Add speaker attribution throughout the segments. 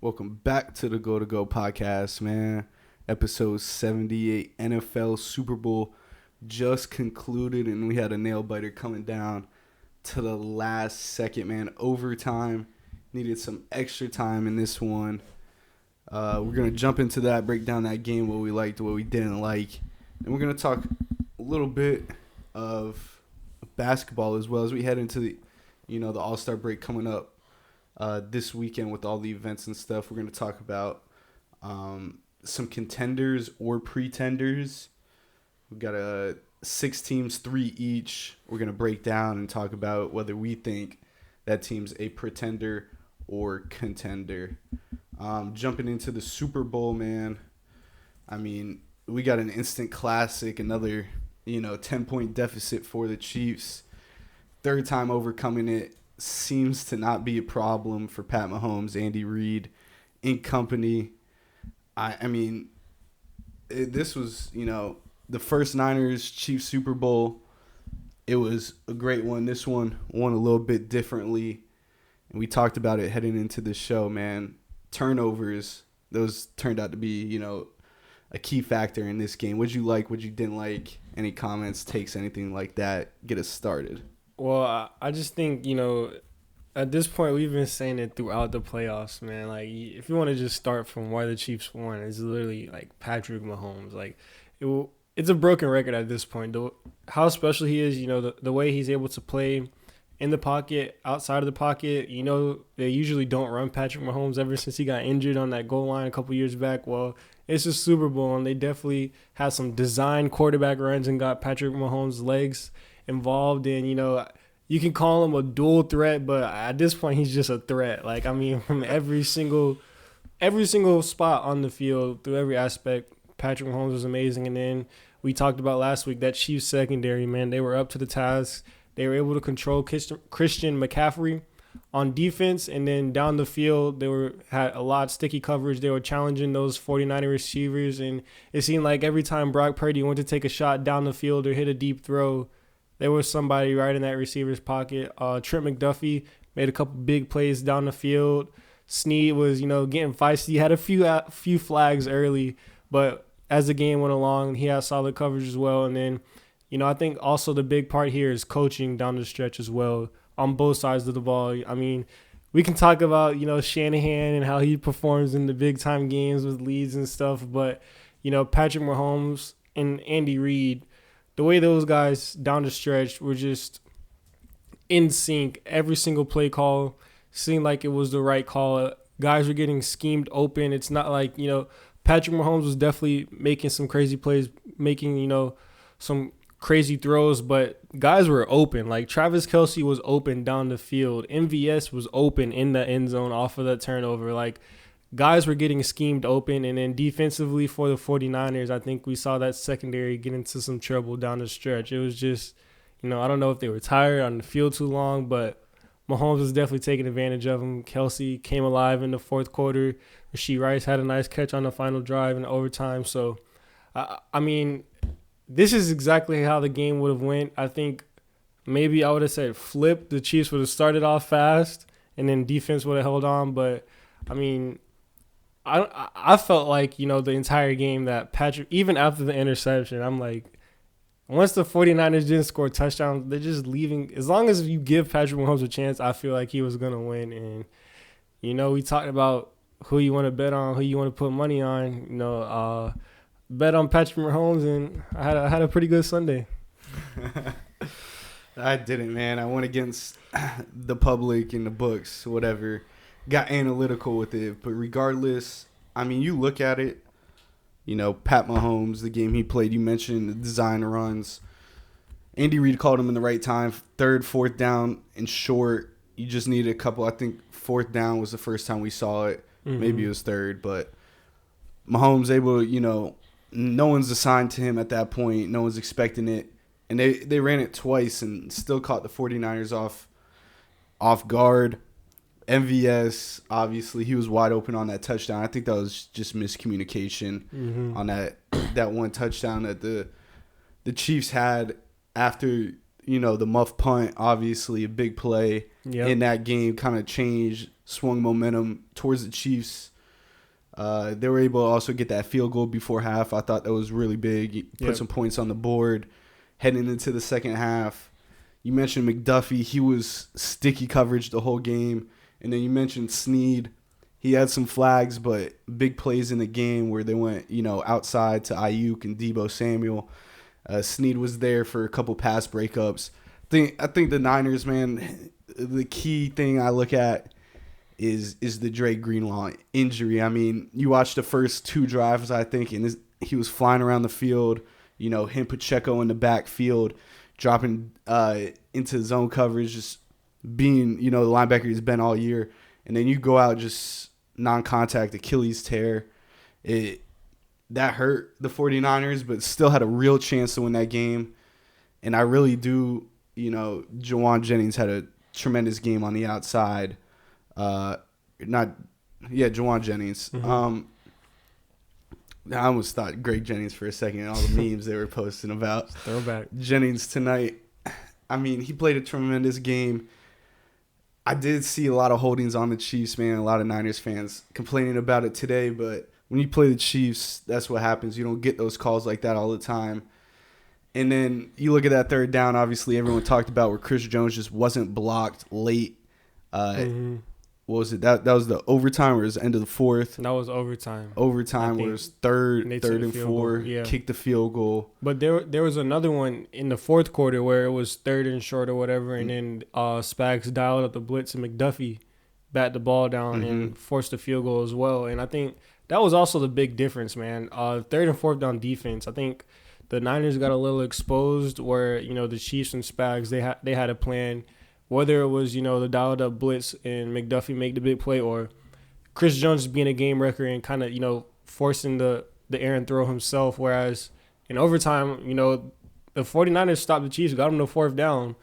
Speaker 1: Welcome back to the Go to Go podcast, man. Episode 78, NFL Super Bowl just concluded, and we had a nail biter coming down to the last second, man. Overtime. Needed some extra time in this one. We're going to jump into that, break down that game, what we liked, what we didn't like. And we're going to talk a little bit of basketball as well as we head into the All-Star break coming up this weekend with all the events and stuff. We're going to talk about some contenders or pretenders. We've got 6 teams, 3 each. We're going to break down and talk about whether we think that team's a pretender or contender. Jumping into the Super Bowl, man. I mean, we got an instant classic, another 10-point deficit for the Chiefs. Third time overcoming it. Seems to not be a problem for Pat Mahomes, Andy Reid, and company. I mean, this was, the first Niners-Chiefs Super Bowl. It was a great one. This one won a little bit differently. And we talked about it heading into the show, man. Turnovers, those turned out to be, a key factor in this game. What'd you like? What you didn't like? Any comments, takes, anything like that? Get us started.
Speaker 2: Well, I just think, at this point, we've been saying it throughout the playoffs, man. Like, if you want to just start from why the Chiefs won, it's literally, like, Patrick Mahomes. Like, it's a broken record at this point. How special he is, the way he's able to play in the pocket, outside of the pocket. They usually don't run Patrick Mahomes ever since he got injured on that goal line a couple years back. Well, it's a Super Bowl, and they definitely had some design quarterback runs and got Patrick Mahomes' legs involved in, you can call him a dual threat, but at this point he's just a threat. Like, I mean, from every single spot on the field, through every aspect, Patrick Mahomes was amazing. And then we talked about last week that Chiefs secondary, man, they were up to the task. They were able to control Christian McCaffrey on defense, and then down the field they had a lot of sticky coverage. They were challenging those 49er receivers, and it seemed like every time Brock Purdy went to take a shot down the field or hit a deep throw, there was somebody right in that receiver's pocket. Trent McDuffie made a couple big plays down the field. Snead was, getting feisty. He had a few flags early, but as the game went along, he had solid coverage as well. And then, I think also the big part here is coaching down the stretch as well on both sides of the ball. I mean, we can talk about, Shanahan and how he performs in the big-time games with leads and stuff, but, Patrick Mahomes and Andy Reid, the way those guys down the stretch were just in sync. Every single play call seemed like it was the right call. Guys were getting schemed open. It's not like, Patrick Mahomes was definitely making some crazy plays, making, some crazy throws, but guys were open. Like, Travis Kelce was open down the field. MVS was open in the end zone off of that turnover. Like, guys were getting schemed open, and then defensively for the 49ers, I think we saw that secondary get into some trouble down the stretch. It was just, I don't know if they were tired on the field too long, but Mahomes was definitely taking advantage of them. Kelce came alive in the fourth quarter. Rashee Rice had a nice catch on the final drive in overtime. So, I mean, this is exactly how the game would have went. I think maybe I would have said flip. The Chiefs would have started off fast, and then defense would have held on. But, I mean, I felt like, the entire game that Patrick, even after the interception, I'm like, once the 49ers didn't score touchdowns, they're just leaving. As long as you give Patrick Mahomes a chance, I feel like he was going to win. And, we talked about who you want to bet on, who you want to put money on. Bet on Patrick Mahomes, and I had a pretty good Sunday.
Speaker 1: I didn't, man. I went against the public and the books, whatever. Got analytical with it, but regardless, I mean, you look at it, Pat Mahomes, the game he played, you mentioned the design runs. Andy Reid called him in the right time, third, fourth down, and short. You just needed a couple. I think fourth down was the first time we saw it. Mm-hmm. Maybe it was third, but Mahomes able to, no one's assigned to him at that point. No one's expecting it. And they ran it twice and still caught the 49ers off guard. MVS, obviously, he was wide open on that touchdown. I think that was just miscommunication on that one touchdown that the Chiefs had after, the muff punt, obviously a big play. in that game kind of changed, swung momentum towards the Chiefs. They were able to also get that field goal before half. I thought that was really big. Put some points on the board heading into the second half. You mentioned McDuffie. He was sticky coverage the whole game. And then you mentioned Snead. He had some flags, but big plays in the game where they went, outside to Ayuk and Deebo Samuel. Snead was there for a couple pass breakups. I think the Niners, man, the key thing I look at is the Dre Greenlaw injury. I mean, you watched the first 2 drives, I think, and he was flying around the field. Him, Pacheco in the backfield, dropping into zone coverage, just being, the linebacker he's been all year. And then you go out just non-contact Achilles tear. That hurt the 49ers, but still had a real chance to win that game. And I really do, Jawan Jennings had a tremendous game on the outside. Jawan Jennings.
Speaker 2: Mm-hmm.
Speaker 1: I almost thought Greg Jennings for a second, and all the memes they were posting about
Speaker 2: Throwback
Speaker 1: Jennings tonight. I mean, he played a tremendous game. I did see a lot of holdings on the Chiefs, man. A lot of Niners fans complaining about it today, but when you play the Chiefs, that's what happens. You don't get those calls like that all the time. And then you look at that third down, obviously everyone talked about where Chris Jones just wasn't blocked late. What was it? That was the overtime or it was the end of the fourth?
Speaker 2: That was overtime.
Speaker 1: Overtime where it was third and 4, kick the field goal.
Speaker 2: But there was another one in the fourth quarter where it was 3rd and short or whatever, and then Spags dialed up the blitz and McDuffie bat the ball down and forced the field goal as well. And I think that was also the big difference, man. 3rd and 4th down defense. I think the Niners got a little exposed where, the Chiefs and Spags, they had a plan. Whether it was, the dialed up blitz and McDuffie make the big play or Chris Jones being a game wrecker and kind of, forcing the errant throw himself. Whereas in overtime, the 49ers stopped the Chiefs, got them to 4th down.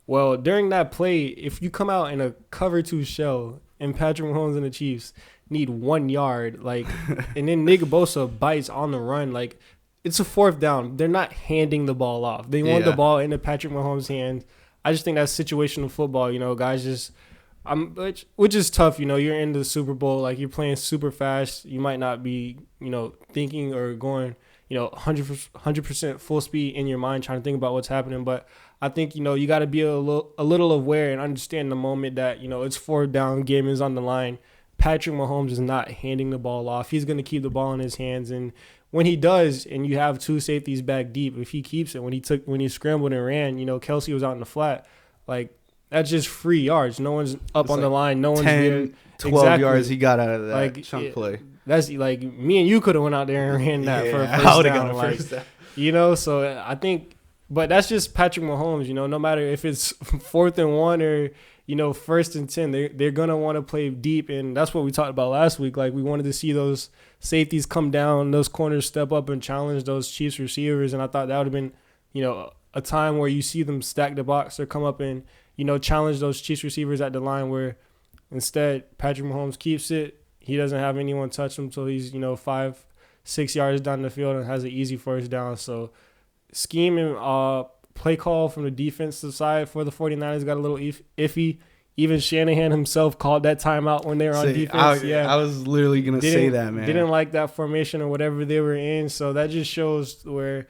Speaker 2: Well, during that play, if you come out in a cover 2 shell and Patrick Mahomes and the Chiefs need 1 yard, and then Nick Bosa bites on the run, it's a 4th down. They're not handing the ball off. They want the ball into Patrick Mahomes' hands. I just think that's situational football, guys just which is tough, you're in the Super Bowl, you're playing super fast. You might not be, thinking or going, 100% full speed in your mind trying to think about what's happening. But I think, you got to be a little aware and understand the moment that, it's 4th down, game is on the line. Patrick Mahomes is not handing the ball off. He's going to keep the ball in his hands. And when he does, and you have 2 safeties back deep, if he keeps it, when he scrambled and ran, Kelsey was out in the flat, that's just free yards. No one's up on the line. No
Speaker 1: 10,
Speaker 2: one's
Speaker 1: 12
Speaker 2: exactly.
Speaker 1: yards he got out of that chunk play.
Speaker 2: That's me and you could have went out there and ran that for a first down. First down. So I think, but that's just Patrick Mahomes, no matter if it's 4th and 1 or, 1st and 10, they're going to want to play deep. And that's what we talked about last week. We wanted to see those safeties come down, those corners step up and challenge those Chiefs receivers. And I thought that would have been, a time where you see them stack the box or come up and, challenge those Chiefs receivers at the line, where instead Patrick Mahomes keeps it. He doesn't have anyone touch him, so he's, 5-6 yards down the field and has an easy 1st down. So scheme and play call from the defensive side for the 49ers got a little iffy. Even Shanahan himself called that timeout when they were on defense.
Speaker 1: I was literally going to say that, man.
Speaker 2: Didn't like that formation or whatever they were in. So that just shows where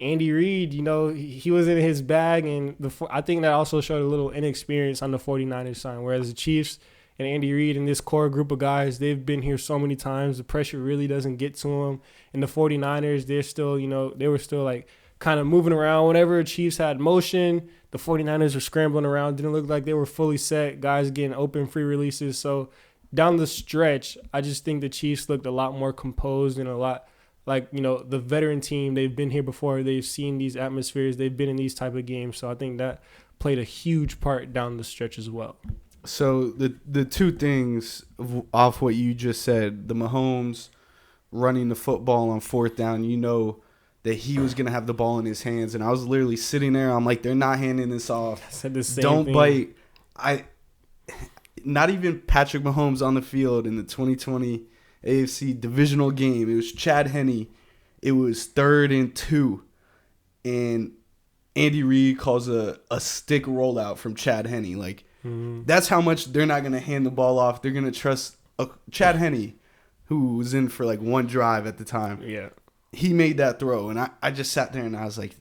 Speaker 2: Andy Reid, he was in his bag. And I think that also showed a little inexperience on the 49ers side. Whereas the Chiefs and Andy Reid and this core group of guys, they've been here so many times. The pressure really doesn't get to them. And the 49ers, they're still, they were still kind of moving around. Whenever Chiefs had motion, the 49ers were scrambling around. Didn't look like they were fully set. Guys getting open free releases. So down the stretch, I just think the Chiefs looked a lot more composed and a lot the veteran team. They've been here before. They've seen these atmospheres. They've been in these type of games. So I think that played a huge part down the stretch as well.
Speaker 1: So the 2 things off what you just said, the Mahomes running the football on 4th down, that he was going to have the ball in his hands. And I was literally sitting there. I'm like, they're not handing this off.
Speaker 2: I said the same
Speaker 1: Don't
Speaker 2: thing.
Speaker 1: bite. Not even Patrick Mahomes on the field in the 2020 AFC divisional game. It was Chad Henne. It was 3rd and 2. And Andy Reid calls a stick rollout from Chad Henne. That's how much they're not going to hand the ball off. They're going to trust Chad Henne, who was in for like one drive at the time.
Speaker 2: Yeah.
Speaker 1: He made that throw, and I just sat there and I was like,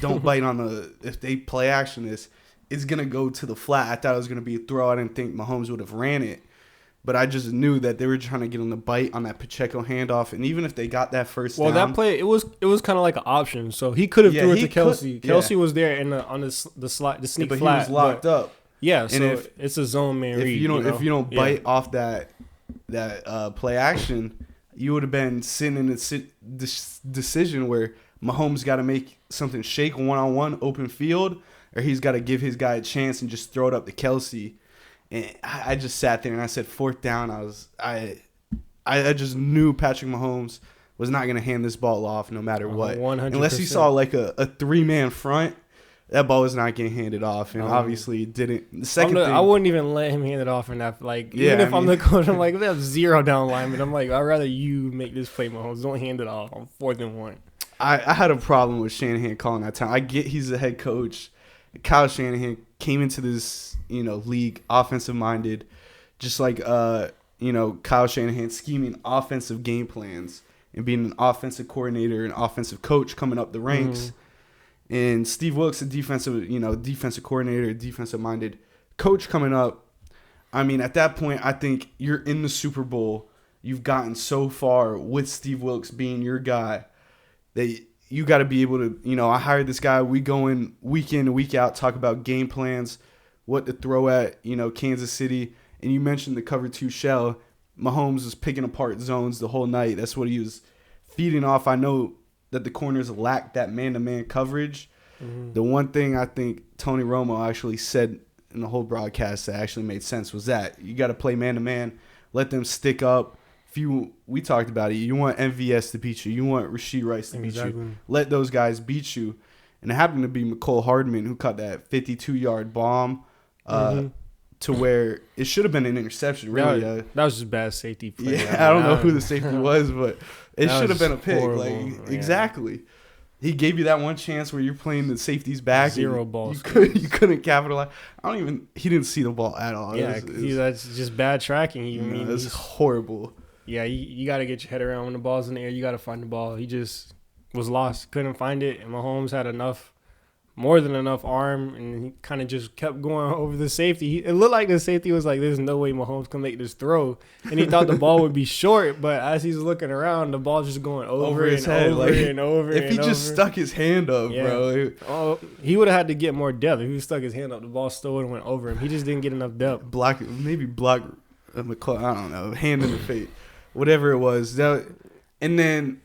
Speaker 1: don't bite on if they play action this, it's going to go to the flat. I thought it was going to be a throw. I didn't think Mahomes would have ran it. But I just knew that they were trying to get on the bite on that Pacheco handoff, and even if they got that first down,
Speaker 2: that play it was kind of like an option. So he could have threw it to Kelsey. Kelsey was there on the slot, the sneak
Speaker 1: but
Speaker 2: flat.
Speaker 1: He was locked up.
Speaker 2: Yeah, so it's a zone man read.
Speaker 1: If you don't bite off that play action, you would have been sitting in this decision where Mahomes got to make something shake one-on-one open field, or he's got to give his guy a chance and just throw it up to Kelsey. And I just sat there and I said, fourth down. I just knew Patrick Mahomes was not going to hand this ball off no matter what.
Speaker 2: 100%.
Speaker 1: Unless he saw like a three-man front, that ball was not getting handed off. And obviously it didn't. The second thing,
Speaker 2: I wouldn't even let him hand it off in that. Like, even if I'm the coach, I'm like, if they have 0 down linemen, I'm like, I'd rather you make this play, Mahomes. Don't hand it off on 4th and 1.
Speaker 1: I had a problem with Shanahan calling that time. I get he's the head coach. Kyle Shanahan came into this, league offensive-minded, just like, Kyle Shanahan scheming offensive game plans and being an offensive coordinator and offensive coach coming up the ranks. And Steve Wilkes, a defensive coordinator, defensive-minded coach coming up. I mean, at that point, I think you're in the Super Bowl. You've gotten so far with Steve Wilkes being your guy that you got to be able to, I hired this guy. We go in and week out, talk about game plans, what to throw at, Kansas City. And you mentioned the cover 2 shell. Mahomes was picking apart zones the whole night. That's what he was feeding off. I know that the corners lacked that man-to-man coverage. The one thing I think Tony Romo actually said in the whole broadcast that actually made sense was that you got to play man-to-man, let them stick up. We talked about it. You want MVS to beat you. You want Rashid Rice to beat you. Let those guys beat you. And it happened to be McCole Hardman who caught that 52-yard bomb to where it should have been an interception, really.
Speaker 2: That was just bad safety play.
Speaker 1: Yeah, I don't know who the safety was, but it should have been a pick. Exactly. He gave you that one chance where you're playing the safeties back.
Speaker 2: 0 balls.
Speaker 1: You couldn't capitalize. He didn't see the ball at all.
Speaker 2: Yeah, that's just bad tracking.
Speaker 1: That's horrible.
Speaker 2: Yeah, you got to get your head around when the ball's in the air. You got to find the ball. He just was lost, couldn't find it, and Mahomes had more than enough arm, and he kind of just kept going over the safety. It looked like the safety was like, there's no way Mahomes can make this throw, and he thought the ball would be short, but as he's looking around, the ball just going over his head, over.
Speaker 1: If he just stuck his hand up, bro.
Speaker 2: He would have had to get more depth. If he stuck his hand up, the ball still would have went over him. He just didn't get enough depth.
Speaker 1: Block McCall, I don't know, hand in the face. Whatever it was. And then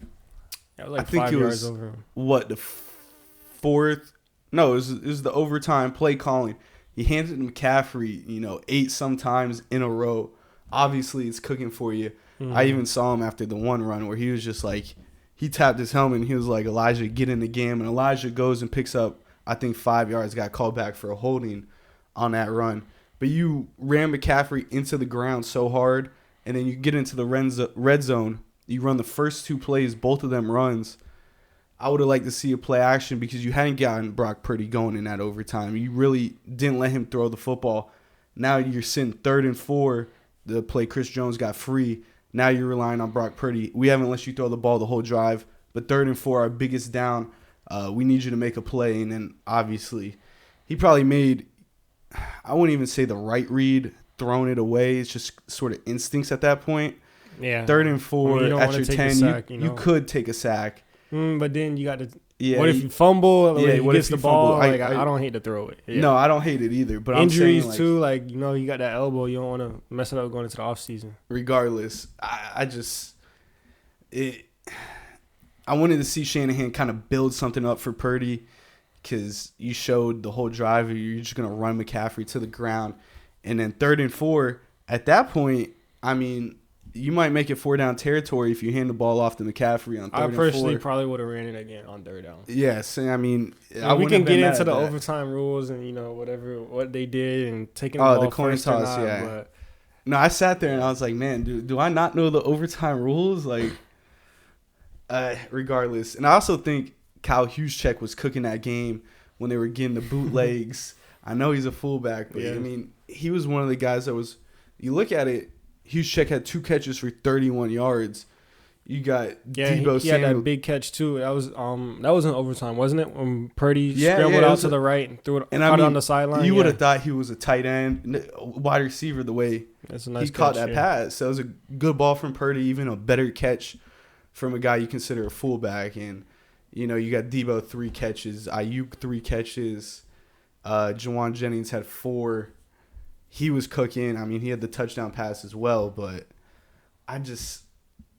Speaker 2: I think it was over him.
Speaker 1: What, the fourth? No, it was the overtime play calling. He handed McCaffrey, 8 sometimes in a row. Obviously, it's cooking for you. I even saw him after the one run where he was just like, he tapped his helmet and he was like, Elijah, get in the game. And Elijah goes and picks up, I think, 5 yards, got called back for a holding on that run. But you ran McCaffrey into the ground so hard, and then you get into the red zone. You run the first 2 plays, both of them runs. I would have liked to see a play action because you hadn't gotten Brock Purdy going in that overtime. You really didn't let him throw the football. Now you're sitting 3rd and 4. The play Chris Jones got free. Now you're relying on Brock Purdy. We haven't let you throw the ball the whole drive, but 3rd and 4, our biggest down. We need you to make a play. And then obviously he probably made, I wouldn't even say the right read, throwing it away. It's just sort of instincts at that point.
Speaker 2: Yeah.
Speaker 1: 3rd and 4 at your 10,
Speaker 2: sack,
Speaker 1: you could take a sack.
Speaker 2: But then you got to. Yeah, what if you fumble? Yeah, what if the ball? I don't hate to throw it. Yeah.
Speaker 1: No, I don't hate it either. But
Speaker 2: injuries
Speaker 1: I'm saying,
Speaker 2: too. You got that elbow. You don't want to mess it up going into the off season.
Speaker 1: Regardless, I wanted to see Shanahan kind of build something up for Purdy because you showed the whole drive you're just gonna run McCaffrey to the ground, and then 3rd and 4. At that point, I mean, you might make it 4-down territory if you hand the ball off to McCaffrey on 3rd and 4.
Speaker 2: I personally probably would have ran it again on 3rd down.
Speaker 1: Yes, I mean,
Speaker 2: we can get into the overtime rules and what they did and taking the ball
Speaker 1: the coin toss. But no, I sat there and I was like, man, do I not know the overtime rules? Like, regardless, and I also think Kyle Juszczyk was cooking that game when they were getting the bootlegs I know he's a fullback, but
Speaker 2: Yeah.
Speaker 1: I mean, he was one of the guys that was. You look at it, Juszczyk had 2 catches for 31 yards. You got Deebo
Speaker 2: he had
Speaker 1: Samuel.
Speaker 2: that big catch too. That was in overtime, wasn't it? When Purdy scrambled out to the right and threw it,
Speaker 1: and
Speaker 2: caught it on the sideline.
Speaker 1: You would have thought he was a tight end, wide receiver. The way
Speaker 2: That's a nice
Speaker 1: he caught
Speaker 2: catch,
Speaker 1: that pass, so it was a good ball from Purdy. Even a better catch from a guy you consider a fullback. And you got Deebo 3 catches, Ayuk 3 catches, Jawan Jennings had 4. He was cooking. I mean, he had the touchdown pass as well, but I just.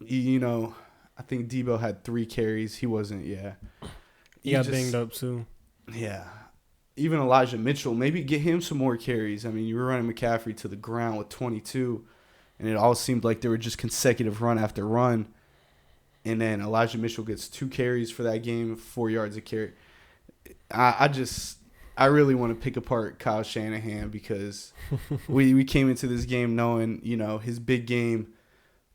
Speaker 1: I think Deebo had 3 carries. He wasn't,
Speaker 2: He got banged up too.
Speaker 1: Yeah. Even Elijah Mitchell, maybe get him some more carries. I mean, you were running McCaffrey to the ground with 22, and it all seemed like they were just consecutive run after run. And then Elijah Mitchell gets 2 carries for that game, 4 yards a carry. I really want to pick apart Kyle Shanahan because we came into this game knowing, his big game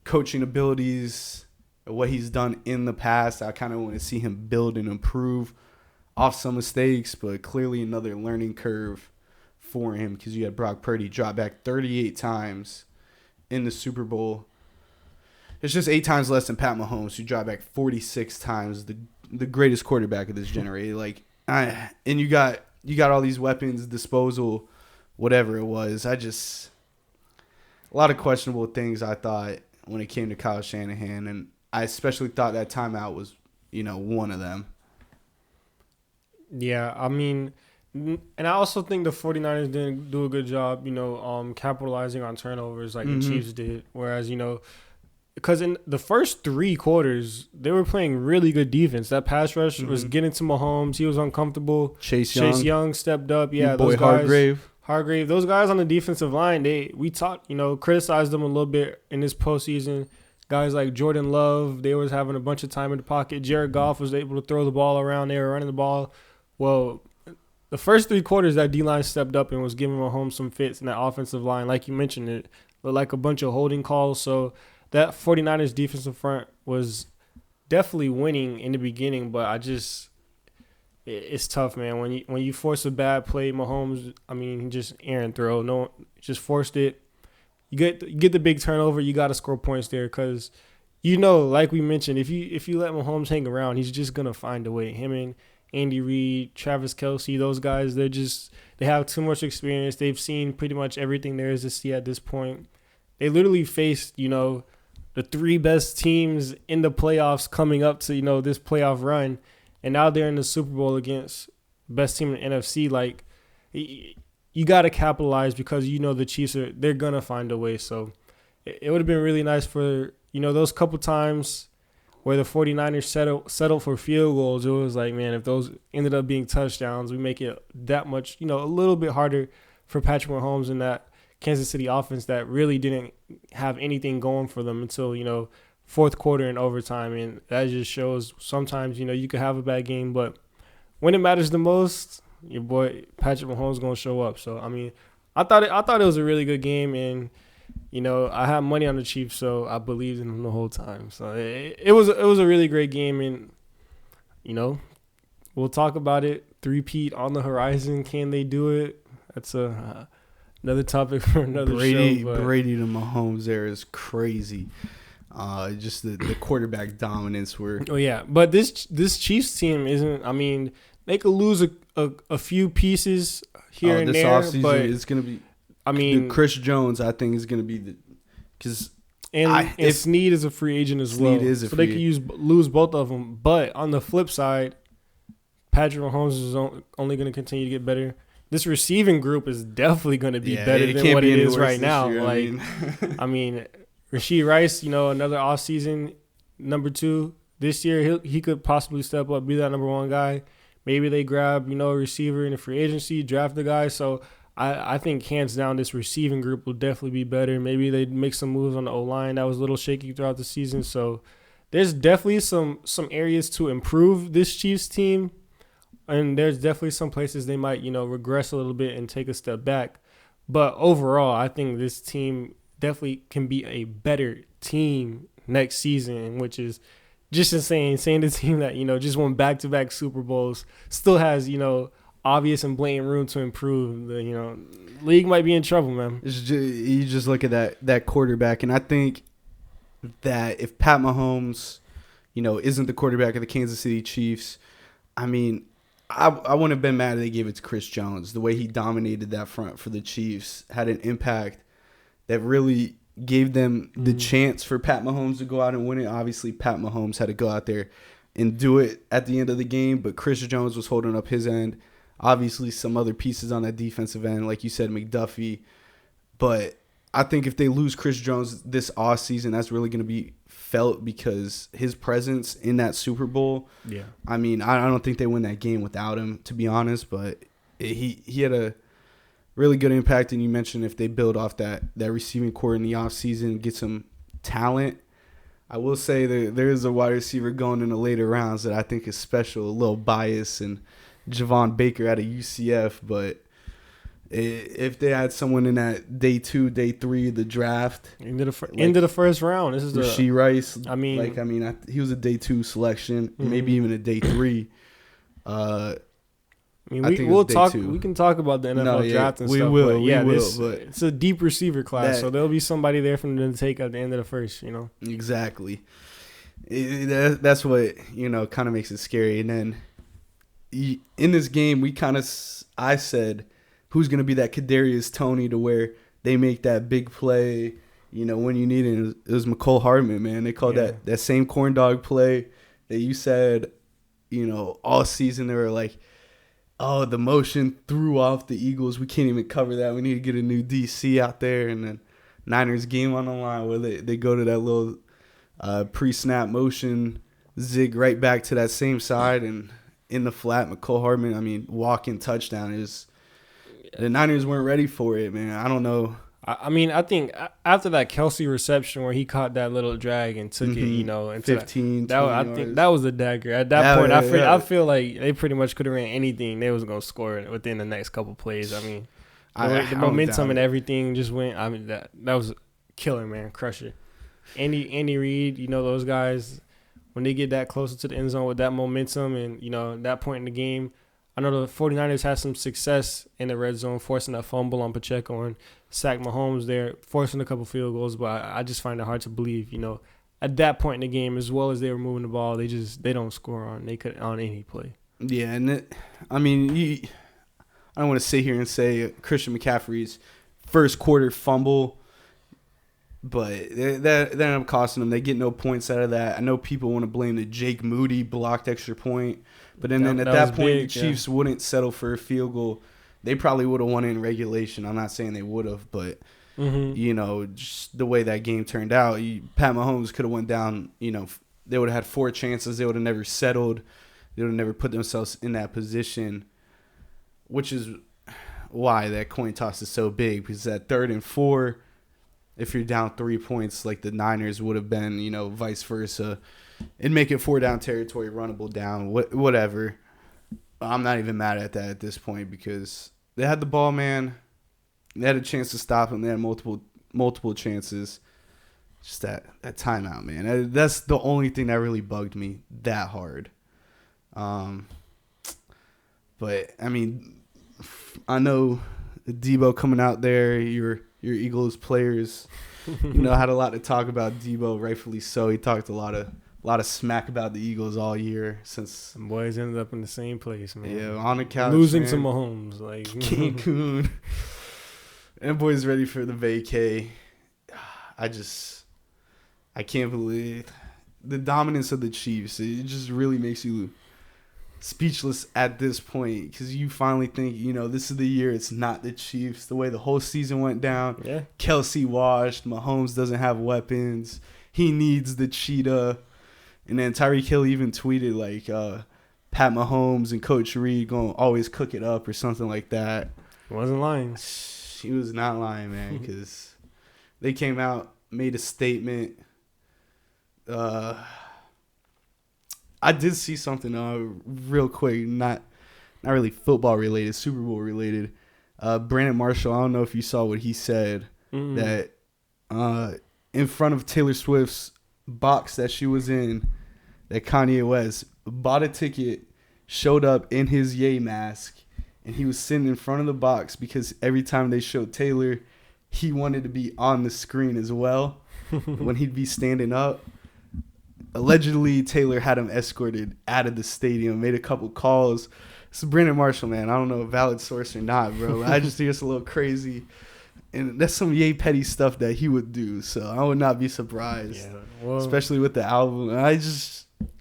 Speaker 1: coaching abilities, what he's done in the past. I kind of want to see him build and improve off some mistakes, but clearly another learning curve for him because you had Brock Purdy drop back 38 times in the Super Bowl. It's just 8 times less than Pat Mahomes, who dropped back 46 times, the greatest quarterback of this generation. And you got all these weapons, disposal, whatever it was. A lot of questionable things I thought when it came to Kyle Shanahan, and I especially thought that timeout was, one of them.
Speaker 2: Yeah, I mean, and I also think the 49ers didn't do a good job, capitalizing on turnovers like the Chiefs did. Whereas, because in the first 3 quarters, they were playing really good defense. That pass rush was getting to Mahomes. He was uncomfortable.
Speaker 1: Chase
Speaker 2: Young stepped up. Yeah,
Speaker 1: boy,
Speaker 2: those guys.
Speaker 1: Hargrave.
Speaker 2: Those guys on the defensive line, criticized them a little bit in this postseason. Guys like Jordan Love, they was having a bunch of time in the pocket. Jared Goff was able to throw the ball around. They were running the ball. Well, the first 3 quarters, that D-line stepped up and was giving Mahomes some fits in that offensive line. Like you mentioned, it looked like a bunch of holding calls. So that 49ers defensive front was definitely winning in the beginning, but it's tough, man. When you force a bad play, Mahomes, he just errant throw. No, just forced it. You get the big turnover. You got to score points there because, like we mentioned, if you let Mahomes hang around, he's just gonna find a way. Him and Andy Reid, Travis Kelce, those guys, they have too much experience. They've seen pretty much everything there is to see at this point. They literally faced, the 3 best teams in the playoffs coming up to, this playoff run. And now they're in the Super Bowl against best team in the NFC. Like, you got to capitalize because, the Chiefs, they're going to find a way. So it would have been really nice for, those couple times where the 49ers settled for field goals. It was like, man, if those ended up being touchdowns, we make it that much, a little bit harder for Patrick Mahomes and that Kansas City offense that really didn't have anything going for them until, fourth quarter and overtime. And that just shows sometimes, you could have a bad game, but when it matters the most, your boy Patrick Mahomes is going to show up. So, I thought it was a really good game, and, I had money on the Chiefs, so I believed in them the whole time. So it was a really great game, and, we'll talk about it. 3-peat on the horizon. Can they do it? That's another topic for another show. But
Speaker 1: Brady to Mahomes there is crazy. Just the quarterback dominance were.
Speaker 2: Oh yeah, but this Chiefs team isn't. They could lose a few pieces here and
Speaker 1: this
Speaker 2: there,
Speaker 1: offseason
Speaker 2: but
Speaker 1: it's gonna be. Chris Jones, I think, is gonna be because
Speaker 2: Snead is a free agent as well. So they could lose both of them. But on the flip side, Patrick Mahomes is only going to continue to get better. This receiving group is definitely going to be better than what it is right now.
Speaker 1: Year,
Speaker 2: Rashee Rice, another offseason number 2 this year. He could possibly step up, be that number 1 guy. Maybe they grab a receiver in the free agency, draft the guy. So I think hands down this receiving group will definitely be better. Maybe they make some moves on the O-line that was a little shaky throughout the season. So there's definitely some areas to improve this Chiefs team. And there's definitely some places they might, regress a little bit and take a step back. But overall, I think this team definitely can be a better team next season, which is just insane. Saying the team that, just won back-to-back Super Bowls still has, obvious and blatant room to improve, the league might be in trouble, man.
Speaker 1: You just look at that quarterback, and I think that if Pat Mahomes, isn't the quarterback of the Kansas City Chiefs, I mean, I wouldn't have been mad if they gave it to Chris Jones. The way he dominated that front for the Chiefs had an impact that really gave them the chance for Pat Mahomes to go out and win it. Obviously, Pat Mahomes had to go out there and do it at the end of the game, but Chris Jones was holding up his end. Obviously, some other pieces on that defensive end, like you said, McDuffie. But I think if they lose Chris Jones this offseason, that's really going to be felt because his presence in that Super Bowl.
Speaker 2: Yeah.
Speaker 1: I mean, I don't think they win that game without him, to be honest, but he had a really good impact. And you mentioned if they build off that receiving core in the offseason, get some talent. I will say there is a wide receiver going in the later rounds that I think is special, a little biased, and Javon Baker out of UCF, but if they had someone in that day 2, day 3 of the draft,
Speaker 2: end of the first round, this is
Speaker 1: Rashee Rice.
Speaker 2: I mean,
Speaker 1: he was a day 2 selection, maybe even a day 3.
Speaker 2: We can talk about the NFL draft and stuff. But it's a deep receiver class, so there'll be somebody there for them to take at the end of the first.
Speaker 1: Exactly. That's what kind of makes it scary. And then in this game, I said, who's going to be that Kadarius Toney to where they make that big play, when you need it. It was McCole Hardman, man. They called that same corn dog play that you said, all season. They were like, oh, the motion threw off the Eagles. We can't even cover that. We need to get a new DC out there. And then Niners game on the line where they go to that little pre-snap motion, zig right back to that same side. And in the flat, McCole Hardman, walking touchdown is – the Niners weren't ready for it, man. I don't know.
Speaker 2: I think after that Kelsey reception where he caught that little drag and took it, into
Speaker 1: 15,
Speaker 2: I think that was a dagger. At that point, I feel like they pretty much could have ran anything. They was going to score it within the next couple plays. The momentum and everything just went. That was a killer, man. Crusher. Andy Reid, those guys, when they get that closer to the end zone with that momentum and, that point in the game, I know the 49ers had some success in the red zone, forcing that fumble on Pacheco and sacked Mahomes there, forcing a couple field goals. But I just find it hard to believe, at that point in the game, as well as they were moving the ball, they don't score on any play.
Speaker 1: Yeah, and I don't want to sit here and say Christian McCaffrey's first quarter fumble, but that ended up costing them. They get no points out of that. I know people want to blame the Jake Moody blocked extra point. But then at that point, the Chiefs wouldn't settle for a field goal. They probably would have won it in regulation. I'm not saying they would have, but, just the way that game turned out, Pat Mahomes could have went down. They would have had 4 chances. They would have never settled. They would have never put themselves in that position, which is why that coin toss is so big. Because at 3rd and 4, if you're down 3 points, like the Niners would have been, vice versa, and make it 4-down territory, runnable down, whatever. I'm not even mad at that at this point because they had the ball, man. They had a chance to stop him. They had multiple chances. Just that timeout, man. That's the only thing that really bugged me that hard. But I know Debo coming out there, your Eagles players, had a lot to talk about Debo, rightfully so. He talked a lot of smack about the Eagles all year since
Speaker 2: the boys ended up in the same place, man.
Speaker 1: Yeah, on the couch,
Speaker 2: losing
Speaker 1: man.
Speaker 2: to Mahomes, like
Speaker 1: Cancun. And boys ready for the vacay. I can't believe the dominance of the Chiefs. It just really makes you speechless at this point because you finally think, this is the year. It's not the Chiefs. The way the whole season went down.
Speaker 2: Yeah.
Speaker 1: Kelsey washed. Mahomes doesn't have weapons. He needs the cheetah. And then Tyreek Hill even tweeted like Pat Mahomes and Coach Reid going to always cook it up or something like that.
Speaker 2: He wasn't lying.
Speaker 1: He was not lying, man, because they came out, made a statement. I did see something real quick, not really football related, Super Bowl related. Brandon Marshall, I don't know if you saw what he said, that in front of Taylor Swift's box that she was in, that Kanye West bought a ticket, showed up in his Ye mask, and he was sitting in front of the box because every time they showed Taylor, he wanted to be on the screen as well when he'd be standing up. Allegedly, Taylor had him escorted out of the stadium, made a couple calls. It's Brandon Marshall, man. I don't know if valid source or not, bro. I just think it's a little crazy. And that's some yay petty stuff that he would do. So I would not be surprised, especially with the album.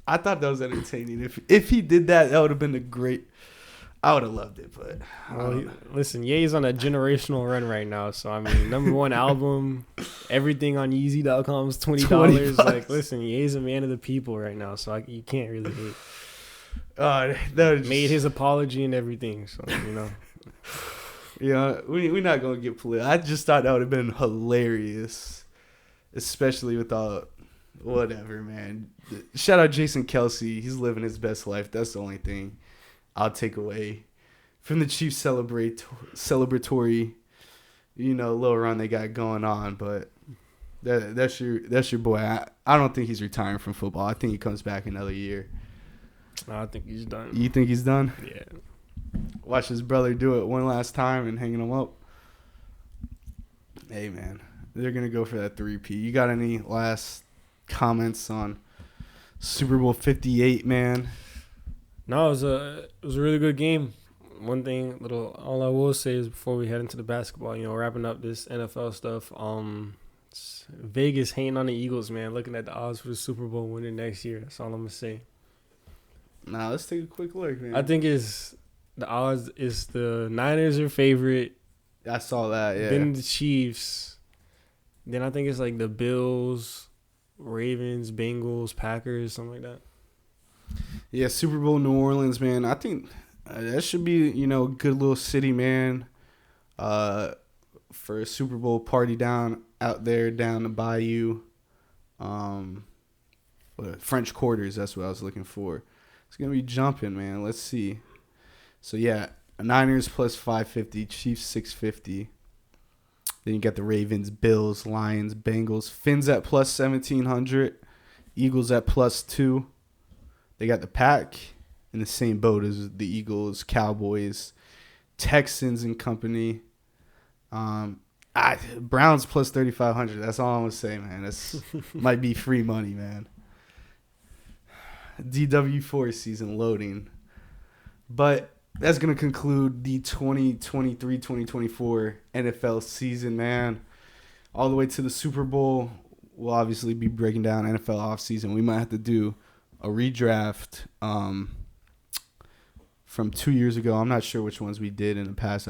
Speaker 1: I thought that was entertaining. If he did that, that would have been a great. I would have loved it, but
Speaker 2: listen, Ye's on a generational run right now. So I mean, #1 album, everything on Yeezy.com is $20. Like, listen, Ye's a man of the people right now, so you can't really hate. Made his apology and everything, so you know.
Speaker 1: Yeah, we're not gonna get political. I just thought that would have been hilarious, especially with all whatever, man. Shout out Jason Kelsey. He's living his best life. That's the only thing I'll take away from the Chiefs celebratory, little run they got going on. But that's your boy. I don't think he's retiring from football. I think he comes back another year.
Speaker 2: No, I think he's done.
Speaker 1: You think he's done?
Speaker 2: Yeah.
Speaker 1: Watch his brother do it one last time and hanging him up. Hey, man, they're gonna go for that 3P. You got any last comments on Super Bowl 58, man?
Speaker 2: No, it was a really good game. One thing, all I will say is before we head into the basketball, wrapping up this NFL stuff. Vegas hating on the Eagles, man. Looking at the odds for the Super Bowl winner next year. That's all I'm gonna say.
Speaker 1: Nah, let's take a quick look, man.
Speaker 2: I think the odds is the Niners are favorite.
Speaker 1: I saw that. Yeah.
Speaker 2: Then the Chiefs. Then I think it's like the Bills, Ravens, Bengals, Packers, something like that.
Speaker 1: Yeah, Super Bowl New Orleans, man. I think that should be, a good little city, man, for a Super Bowl party out there down the bayou. French Quarters, that's what I was looking for. It's going to be jumping, man. Let's see. So, yeah, Niners plus 550, Chiefs 650. Then you got the Ravens, Bills, Lions, Bengals. Fins at plus 1,700. Eagles at plus 2. They got the Pack in the same boat as the Eagles, Cowboys, Texans and company. Browns plus 3,500. That's all I'm going to say, man. That's might be free money, man. DW4 season loading. But that's going to conclude the 2023-2024 NFL season, man. All the way to the Super Bowl. We'll obviously be breaking down NFL offseason. We might have to do a redraft from 2 years ago. I'm not sure which ones we did in the past.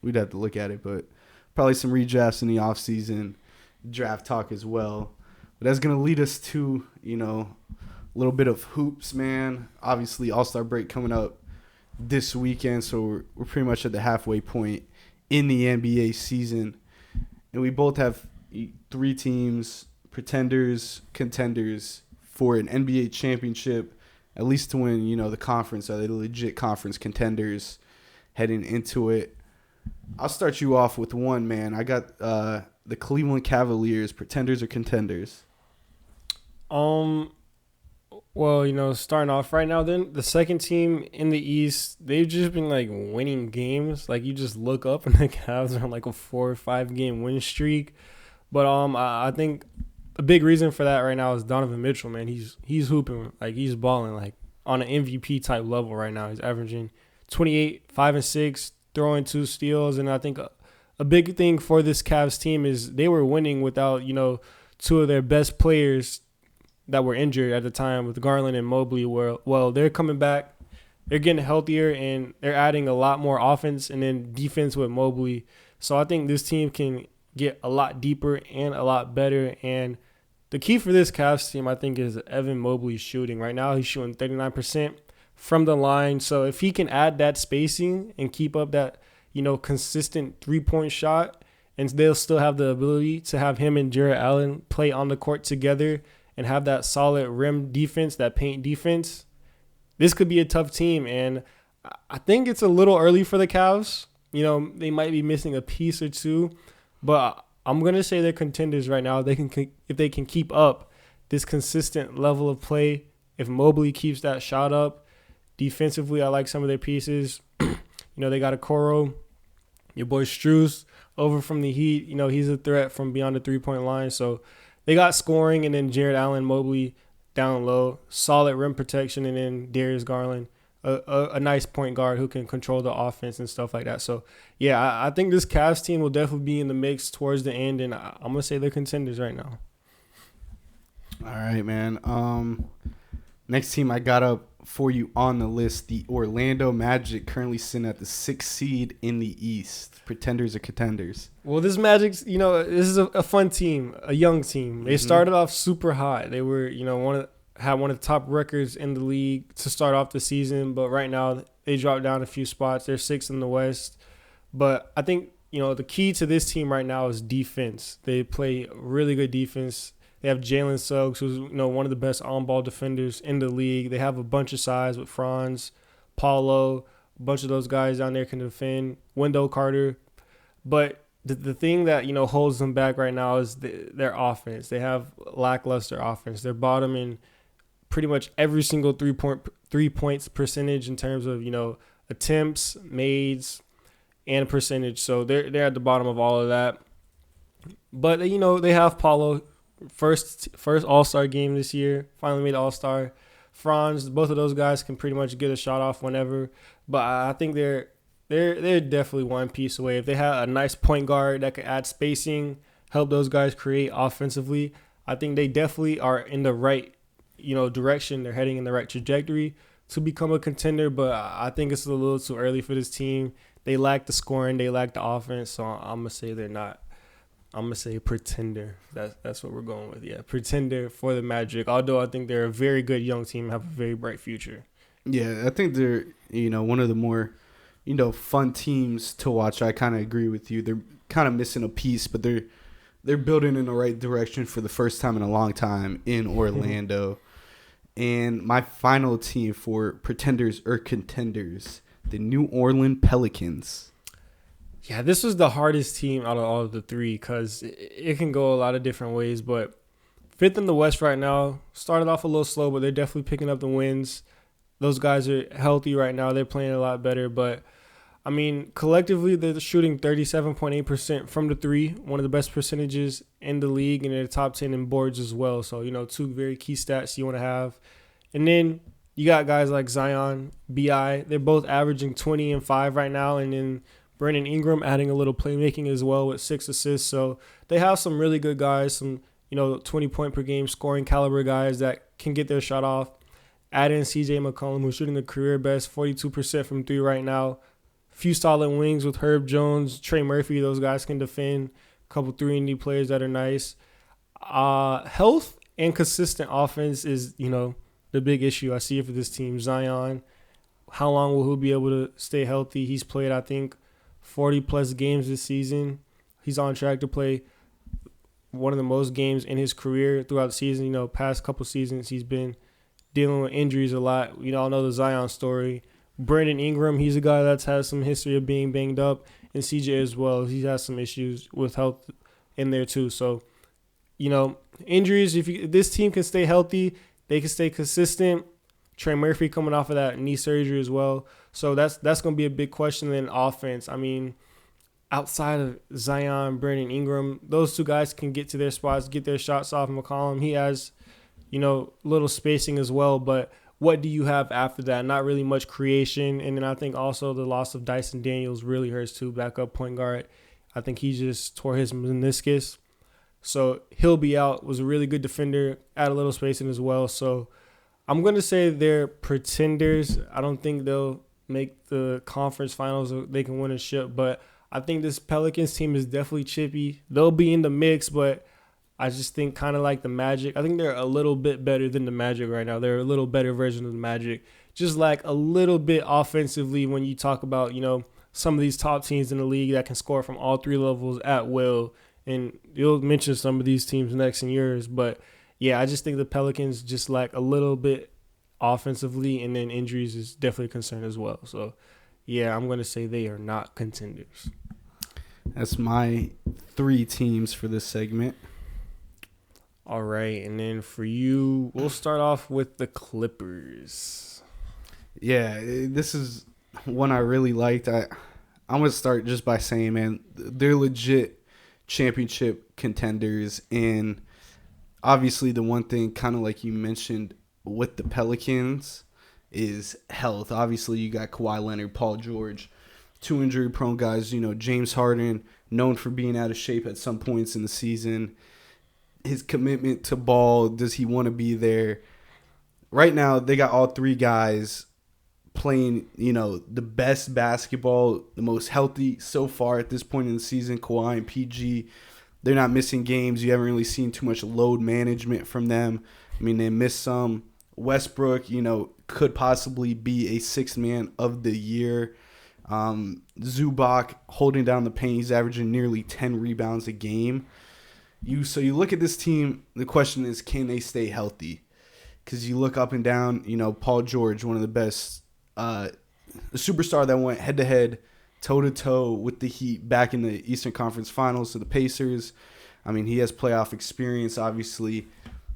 Speaker 1: We'd have to look at it, but probably some redrafts in the offseason, draft talk as well. But that's going to lead us to, a little bit of hoops, man. Obviously, All-Star break coming up this weekend, so we're pretty much at the halfway point in the NBA season. And we both have 3 teams, pretenders, contenders for an NBA championship, at least to win, the conference. Are they legit conference contenders heading into it? I'll start you off with one, man. I got the Cleveland Cavaliers, pretenders or contenders?
Speaker 2: Well, starting off right now, then the second team in the East, they've just been winning games. You just look up and the Cavs are on a 4 or 5 game win streak. But I think a big reason for that right now is Donovan Mitchell, man. He's hooping, he's balling on an MVP type level right now. He's averaging 28, 5 and 6, throwing 2 steals, and I think a big thing for this Cavs team is they were winning without 2 of their best players that were injured at the time with Garland and Mobley. Well, they're coming back, they're getting healthier, and they're adding a lot more offense and then defense with Mobley. So I think this team can get a lot deeper and a lot better. And the key for this Cavs team, I think, is Evan Mobley's shooting. Right now, he's shooting 39% from the line. So if he can add that spacing and keep up that, consistent 3-point shot, and they'll still have the ability to have him and Jarrett Allen play on the court together and have that solid rim defense, that paint defense, this could be a tough team. And I think it's a little early for the Cavs. They might be missing a piece or two, but I'm going to say they're contenders right now. If they can keep up this consistent level of play, if Mobley keeps that shot up. Defensively, I like some of their pieces. They got a Coro, your boy Strus over from the Heat. He's a threat from beyond the 3-point line. So they got scoring, and then Jared Allen, Mobley down low, solid rim protection, and then Darius Garland, a nice point guard who can control the offense and stuff like that. So, yeah, I think this Cavs team will definitely be in the mix towards the end, and I'm going to say they're contenders right now.
Speaker 1: All right, man. Next team I got up for you on the list, the Orlando Magic, currently sitting at the 6th seed in the East. Pretenders or contenders?
Speaker 2: Well, this Magic's, this is a fun team, a young team. They started off super hot. They were, had one of the top records in the league to start off the season, but right now they dropped down a few spots. They're 6th in the West. But I think, the key to this team right now is defense. They play really good defense. They have Jalen Suggs, who's one of the best on-ball defenders in the league. They have a bunch of size with Franz, Paulo, a bunch of those guys down there can defend. Wendell Carter. But the thing that holds them back right now is their offense. They have lackluster offense. They're bottom in pretty much every single 3-points percentage in terms of attempts, mades, and percentage. So they're at the bottom of all of that. But they have Paulo. First All-Star game this year. Finally made All-Star. Franz, both of those guys can pretty much get a shot off whenever. But I think they're definitely one piece away. If they have a nice point guard that can add spacing, help those guys create offensively, I think they definitely are in the right, direction. They're heading in the right trajectory to become a contender. But I think it's a little too early for this team. They lack the scoring. They lack the offense. So I'm going to say they're not. I'm going to say pretender. That's what we're going with. Yeah, pretender for the Magic. Although I think they're a very good young team, have a very bright future.
Speaker 1: Yeah, I think they're, one of the more, fun teams to watch. I kind of agree with you. They're kind of missing a piece, but they're building in the right direction for the first time in a long time in Orlando. And my final team for pretenders or contenders, the New Orleans Pelicans.
Speaker 2: Yeah, this was the hardest team out of all of the three because it can go a lot of different ways. But 5th in the West right now, started off a little slow, but they're definitely picking up the wins. Those guys are healthy right now. They're playing a lot better. But, collectively, they're shooting 37.8% from the three, one of the best percentages in the league, and they're top 10 in boards as well. So, 2 very key stats you want to have. And then you got guys like Zion, B.I. They're both averaging 20 and 5 right now, and then Brandon Ingram adding a little playmaking as well with 6 assists. So they have some really good guys, some, 20-point per game scoring caliber guys that can get their shot off. Add in C.J. McCollum, who's shooting the career best, 42% from 3 right now. Few solid wings with Herb Jones, Trey Murphy. Those guys can defend. A couple 3-and-D players that are nice. Health and consistent offense is, the big issue I see for this team. Zion, how long will he be able to stay healthy? He's played, I think, 40-plus games this season. He's on track to play one of the most games in his career throughout the season. Past couple seasons, he's been dealing with injuries a lot. We all know the Zion story. Brandon Ingram, he's a guy that's had some history of being banged up. And CJ as well. He has some issues with health in there too. So, injuries, if this team can stay healthy, they can stay consistent. Trey Murphy coming off of that knee surgery as well. So that's going to be a big question in offense. Outside of Zion, Brandon Ingram, those 2 guys can get to their spots, get their shots off. McCollum, he has, little spacing as well. But what do you have after that? Not really much creation. And then I think also the loss of Dyson Daniels really hurts too, backup point guard. I think he just tore his meniscus. So he'll be out. Was a really good defender, add a little spacing as well. So I'm going to say they're pretenders. I don't think they'll make the conference finals or they can win a ship, but I think this Pelicans team is definitely chippy. They'll be in the mix, but I just think kind of like the Magic. I think they're a little bit better than the Magic right now. They're a little better version of the Magic. Just like a little bit offensively when you talk about, some of these top teams in the league that can score from all 3 levels at will. And you'll mention some of these teams next in yours, but yeah, I just think the Pelicans just lack a little bit offensively, and then injuries is definitely a concern as well. So, yeah, I'm going to say they are not contenders.
Speaker 1: That's my 3 teams for this segment.
Speaker 2: All right, and then for you, we'll start off with the Clippers.
Speaker 1: Yeah, this is one I really liked. I'm gonna start just by saying, man, they're legit championship contenders, and obviously the one thing, kind of like you mentioned with the Pelicans, is health. Obviously, you got Kawhi Leonard, Paul George, two injury-prone guys. You know, James Harden, known for being out of shape at some points in the season. His commitment to ball, does he want to be there? Right now, they got all three guys playing, you know, the best basketball, the most healthy so far at this point in the season. Kawhi and PG, they're not missing games. You haven't really seen too much load management from them. I mean, they missed some. Westbrook, you know, could possibly be a sixth man of the year. Zubac holding down the paint. He's averaging nearly 10 rebounds a game. So you look at this team, the question is, can they stay healthy? Because you look up and down, you know, Paul George, one of the best, a superstar that went head-to-head, toe-to-toe with the Heat back in the Eastern Conference Finals to the Pacers. I mean, he has playoff experience, obviously.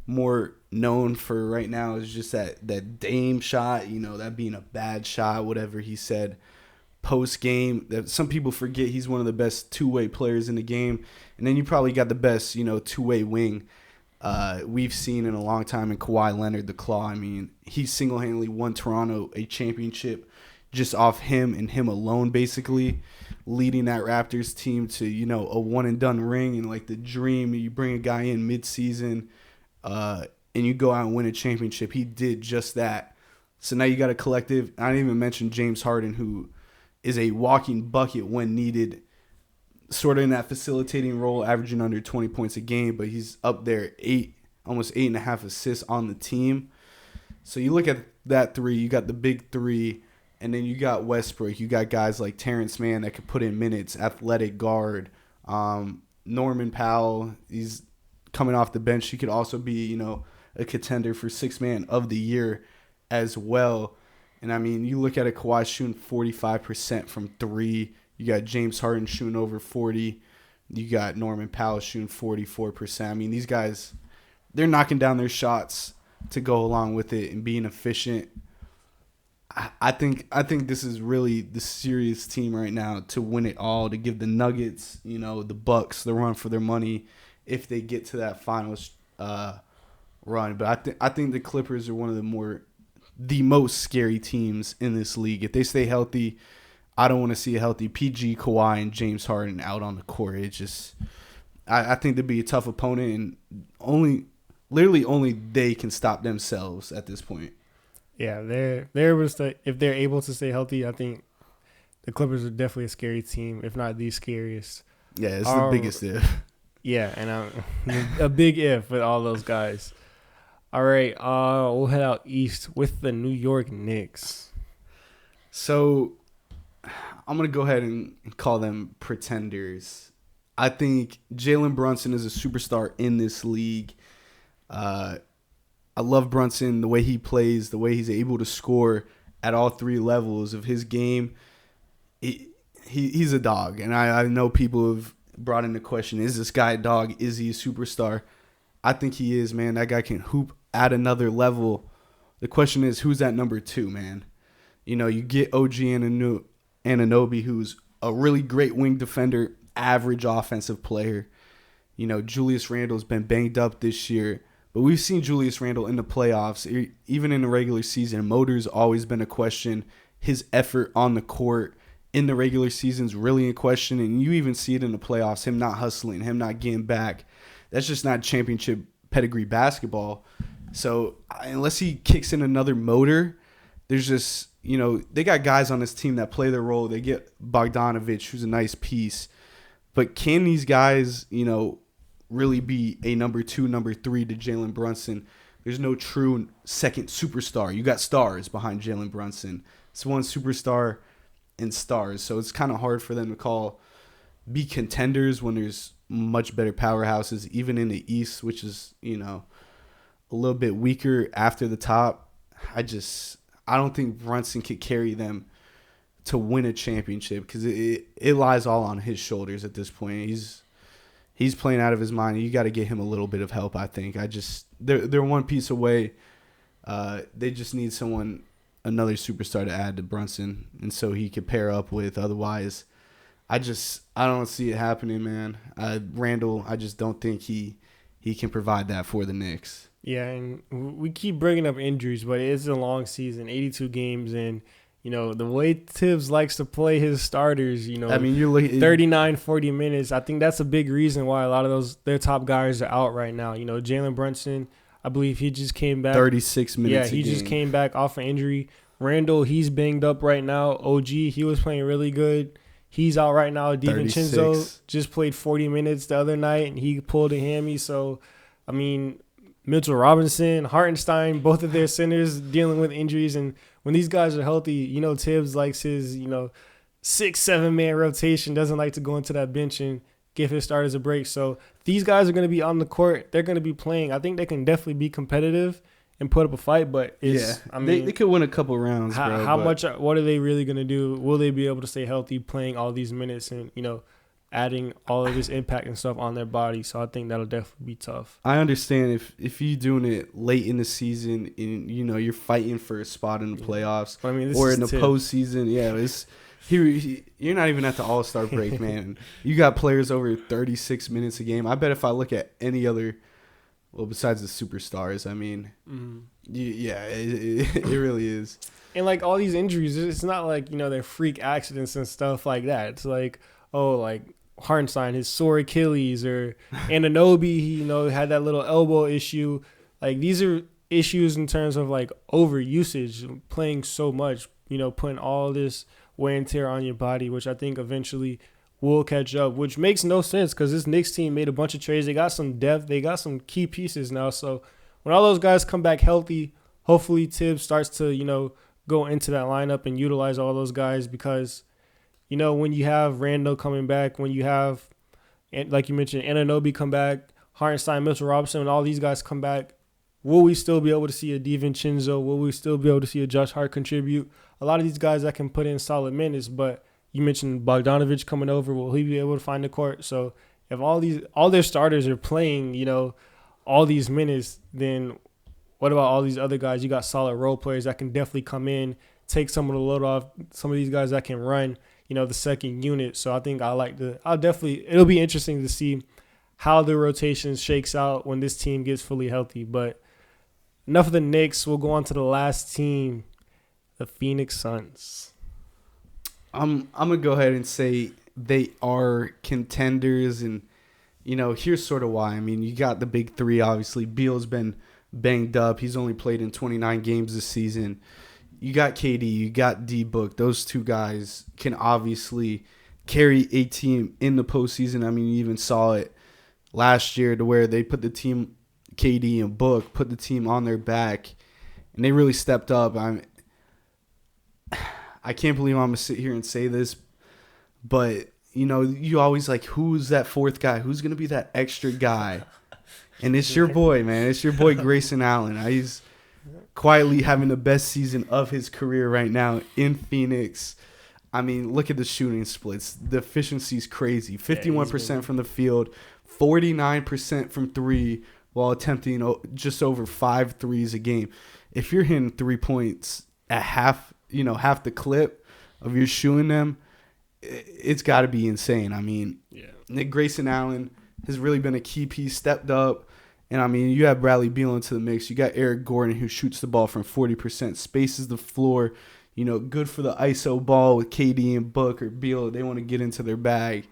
Speaker 1: More known for right now is just that Dame shot, you know, that being a bad shot, whatever he said post-game. That some people forget he's one of the best two-way players in the game. And then you probably got the best, you know, two-way wing we've seen in a long time in Kawhi Leonard, the Claw. I mean, he single-handedly won Toronto a championship just off him and him alone, basically, leading that Raptors team to, you know, a one-and-done ring. And, like, the dream, you bring a guy in mid-season and you go out and win a championship. He did just that. So now you got a collective. I didn't even mention James Harden, who is a walking bucket when needed, sort of in that facilitating role, averaging under 20 points a game, but he's up there, almost 8.5 assists on the team. So you look at that three, you got the big three, and then you got Westbrook. You got guys like Terrence Mann that could put in minutes, athletic guard. Norman Powell, he's coming off the bench. He could also be, you know, a contender for sixth man of the year as well. And I mean, you look at it, Kawhi shooting 45% from three. You got James Harden shooting over 40. You got Norman Powell shooting 44%. I mean, these guys, they're knocking down their shots to go along with it and being efficient. I think this is really the serious team right now to win it all, to give the Nuggets, you know, the Bucks the run for their money if they get to that finals run. But I think the Clippers are one of the most scary teams in this league. If they stay healthy, I don't want to see a healthy PG, Kawhi, and James Harden out on the court. It's just, I think they'd be a tough opponent, and literally only they can stop themselves at this point.
Speaker 2: Yeah, if they're able to stay healthy, I think the Clippers are definitely a scary team, if not the scariest.
Speaker 1: Yeah, it's the biggest if.
Speaker 2: Yeah, and a big if with all those guys. All right, we'll head out east with the New York Knicks.
Speaker 1: So I'm going to go ahead and call them pretenders. I think Jalen Brunson is a superstar in this league. I love Brunson, the way he plays, the way he's able to score at all three levels of his game. He's a dog, and I know people have brought into question, is this guy a dog? Is he a superstar? I think he is, man. That guy can hoop at another level. The question is, who's that number two, man? You know, you get OG Anunoby, who's a really great wing defender, average offensive player. You know, Julius Randle's been banged up this year, but we've seen Julius Randle in the playoffs, even in the regular season. Motor's always been a question. His effort on the court in the regular season's really in question, and you even see it in the playoffs, him not hustling, him not getting back. That's just not championship pedigree basketball. So unless he kicks in another motor, there's just, you know, they got guys on this team that play their role. They get Bogdanovich, who's a nice piece. But can these guys, you know, really be a number two, number three to Jalen Brunson? There's no true second superstar. You got stars behind Jalen Brunson. It's one superstar and stars. So it's kind of hard for them to be contenders when there's much better powerhouses, even in the East, which is, you know, a little bit weaker after the top. I don't think Brunson could carry them to win a championship because it lies all on his shoulders at this point. He's playing out of his mind. You got to get him a little bit of help, I think. They're one piece away. They just need someone another superstar to add to Brunson, and so he could pair up with. Otherwise, I don't see it happening, man. Randall, I just don't think he can provide that for the Knicks.
Speaker 2: Yeah, and we keep bringing up injuries, but it's a long season, 82 games, and the way Tibbs likes to play his starters,
Speaker 1: I mean, you're looking
Speaker 2: 39, 40 minutes. I think that's a big reason why a lot of their top guys are out right now. Jalen Brunson, I believe he just came back
Speaker 1: 36 minutes.
Speaker 2: Yeah, he just came back off an injury. Randall, he's banged up right now. OG, he was playing really good. He's out right now. DiVincenzo just played 40 minutes the other night, and he pulled a hammy. So, I mean, Mitchell Robinson, Hartenstein, both of their centers dealing with injuries. And when these guys are healthy, Tibbs likes his, 6-7 man rotation, doesn't like to go into that bench and give his starters a break. So these guys are going to be on the court. They're going to be playing. I think they can definitely be competitive and put up a fight. But
Speaker 1: they could win a couple rounds.
Speaker 2: What are they really going to do? Will they be able to stay healthy playing all these minutes and, adding all of this impact and stuff on their body? So I think that'll definitely be tough.
Speaker 1: I understand if you're doing it late in the season and, you're fighting for a spot in the playoffs or in the postseason. Yeah, it's you're not even at the All-Star break, man. You got players over 36 minutes a game. I bet if I look at any other, well, besides the superstars, I mean, it really is.
Speaker 2: And like all these injuries, it's not like, they're freak accidents and stuff like that. It's like, Hartenstein, his sore Achilles, or Anunoby, he, had that little elbow issue. Like, these are issues in terms of like overusage, playing so much, putting all this wear and tear on your body, which I think eventually will catch up, which makes no sense because this Knicks team made a bunch of trades. They got some depth. They got some key pieces now. So when all those guys come back healthy, hopefully Tibbs starts to, go into that lineup and utilize all those guys because, when you have Randall coming back, when you have, like you mentioned, Anunoby come back, Hartenstein, Mitchell Robinson, when all these guys come back, will we still be able to see a DiVincenzo? Will we still be able to see a Josh Hart contribute? A lot of these guys that can put in solid minutes, but you mentioned Bogdanovich coming over. Will he be able to find the court? So if all their starters are playing, all these minutes, then what about all these other guys? You got solid role players that can definitely come in, take some of the load off. Some of these guys that can run, the second unit. So I think it'll be interesting to see how the rotation shakes out when this team gets fully healthy. But enough of the Knicks. We'll go on to the last team, the Phoenix Suns.
Speaker 1: I'm gonna go ahead and say they are contenders, and here's sort of why. I mean, you got the big three. Obviously, Beal's been banged up. He's only played in 29 games this season. You got KD, you got D-Book. Those two guys can obviously carry a team in the postseason. I mean, you even saw it last year to where they put the team, KD and Book, put the team on their back, and they really stepped up. I can't believe I'm going to sit here and say this, but, you always like, who's that fourth guy? Who's going to be that extra guy? And it's your boy, man. It's your boy, Grayson Allen. He's quietly having the best season of his career right now in Phoenix. I mean, look at the shooting splits. The efficiency's crazy. 51% from the field, 49% from three, while attempting just over 5 threes a game. If you're hitting 3 points at half the clip of your shooting them, it's got to be insane. I mean, Nick Grayson Allen has really been a key piece, stepped up. And, I mean, you have Bradley Beal into the mix. You got Eric Gordon, who shoots the ball from 40%, spaces the floor, good for the ISO ball with KD and Book or Beal. They want to get into their bag.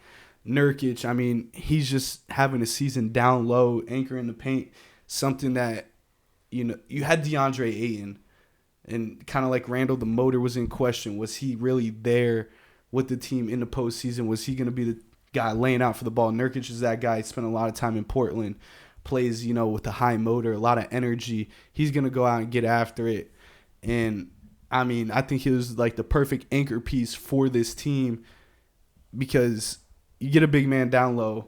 Speaker 1: Nurkic, I mean, he's just having a season down low, anchoring the paint, something that, you had DeAndre Ayton. And kind of like Randall, the motor was in question. Was he really there with the team in the postseason? Was he going to be the guy laying out for the ball? Nurkic is that guy. He spent a lot of time in Portland. Plays, with a high motor, a lot of energy. He's going to go out and get after it. And, I mean, I think he was like the perfect anchor piece for this team because you get a big man down low